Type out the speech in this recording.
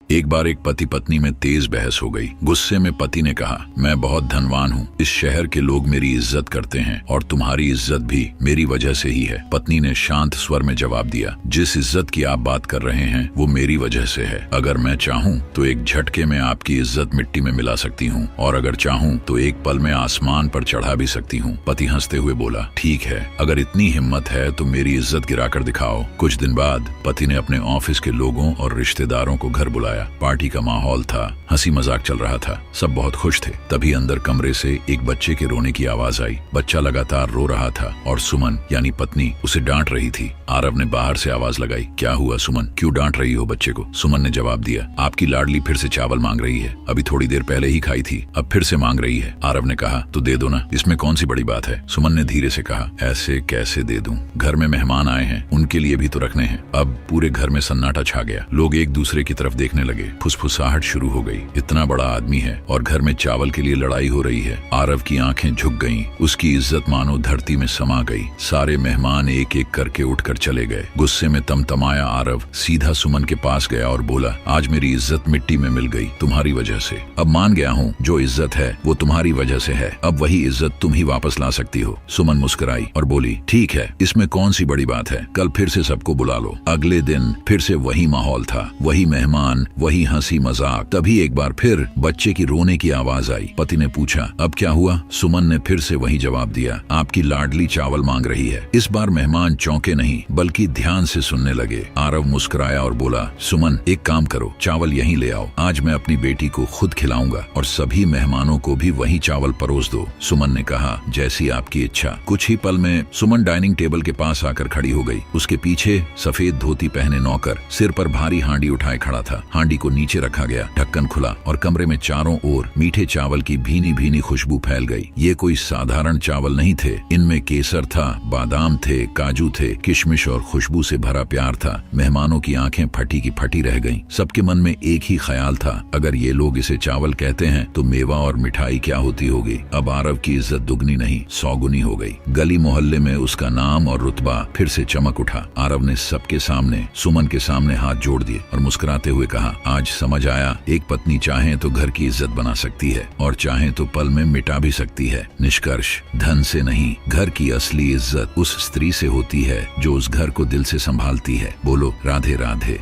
एक बार एक पति पत्नी में तेज बहस हो गई। गुस्से में पति ने कहा, मैं बहुत धनवान हूँ, इस शहर के लोग मेरी इज्जत करते हैं और तुम्हारी इज्जत भी मेरी वजह से ही है। पत्नी ने शांत स्वर में जवाब दिया, जिस इज्जत की आप बात कर रहे हैं वो मेरी वजह से है। अगर मैं चाहूँ तो एक झटके में आपकी इज्जत मिट्टी में मिला सकती हूँ और अगर चाहूँ तो एक पल में आसमान पर चढ़ा भी सकती हूँ। पति हंसते हुए बोला, ठीक है, अगर इतनी हिम्मत है तो मेरी इज्जत गिरा कर दिखाओ। कुछ दिन बाद पति ने अपने ऑफिस के लोगों और रिश्तेदारों को घर बुलाया। पार्टी का माहौल था, हंसी मजाक चल रहा था, सब बहुत खुश थे। तभी अंदर कमरे से एक बच्चे के रोने की आवाज आई। बच्चा लगातार रो रहा था और सुमन यानी पत्नी उसे डांट रही थी। आरव ने बाहर से आवाज लगाई, क्या हुआ सुमन, क्यों डांट रही हो बच्चे को? सुमन ने जवाब दिया, आपकी लाडली फिर से चावल मांग रही है, अभी थोड़ी देर पहले ही खाई थी, अब फिर से मांग रही है। आरव ने कहा, तो दे दो ना, इसमें कौन सी बड़ी बात है? सुमन ने धीरे से कहा, ऐसे कैसे दे दूं, घर में मेहमान आए हैं, उनके लिए भी तो रखने हैं। अब पूरे घर में सन्नाटा छा गया। लोग एक दूसरे की तरफ देखने लगे। फुसफुसाहट शुरू हो गई। इतना बड़ा आदमी है और घर में चावल के लिए लड़ाई हो रही है। आरव की आंखें झुक गईं, उसकी इज्जत मानो धरती में समा गई। सारे मेहमान एक एक करके उठकर चले गए। गुस्से में तमतमाया आरव सीधा सुमन के पास गया और बोला, आज मेरी इज्जत मिट्टी में मिल गई तुम्हारी वजह से। अब मान गया हूँ जो इज्जत है वो तुम्हारी वजह से है, अब वही इज्जत तुम ही वापस ला सकती हो। सुमन मुस्कुराई और बोली, ठीक है, इसमें कौन सी बड़ी बात है, कल फिर से सबको बुला लो। अगले दिन फिर से वही माहौल था, वही मेहमान, वही हंसी मजाक। तभी एक बार फिर बच्चे की रोने की आवाज आई। पति ने पूछा, अब क्या हुआ? सुमन ने फिर से वही जवाब दिया, आपकी लाडली चावल मांग रही है। इस बार मेहमान चौंके नहीं बल्कि ध्यान से सुनने लगे। आरव मुस्कुराया और बोला, सुमन एक काम करो, चावल यहीं ले आओ, आज मैं अपनी बेटी को खुद खिलाऊंगा और सभी मेहमानों को भी वही चावल परोस दो। सुमन ने कहा, जैसी आपकी इच्छा। कुछ ही पल में सुमन डाइनिंग टेबल के पास आकर खड़ी हो गई। उसके पीछे सफेद धोती पहने नौकर सिर पर भारी हांडी उठाए खड़ा था। हांडी को नीचे रखा गया, ढक्कन खुला और कमरे में चारों ओर मीठे चावल की भीनी भीनी खुशबू फैल गई। ये कोई साधारण चावल नहीं थे, इनमें केसर था, बादाम थे, काजू थे, किशमिश और खुशबू से भरा प्यार था। मेहमानों की आंखें फटी की फटी रह गईं। सबके मन में एक ही ख्याल था, अगर ये लोग इसे चावल कहते हैं तो मेवा और मिठाई क्या होती होगी। अब आरव की इज्जत दुगनी नहीं 100 गुनी हो गई। गली मोहल्ले में उसका नाम और रुतबा फिर से चमक उठा। आरव ने सबके सामने सुमन के सामने हाथ जोड़ दिए और मुस्कुराते हुए कहा, आज समझ आया, एक पत्नी चाहे तो घर की इज्जत बना सकती है और चाहे तो पल में मिटा भी सकती है। निष्कर्ष, धन से नहीं, घर की असली इज्जत उस स्त्री से होती है जो उस घर को दिल से संभालती है। बोलो राधे राधे।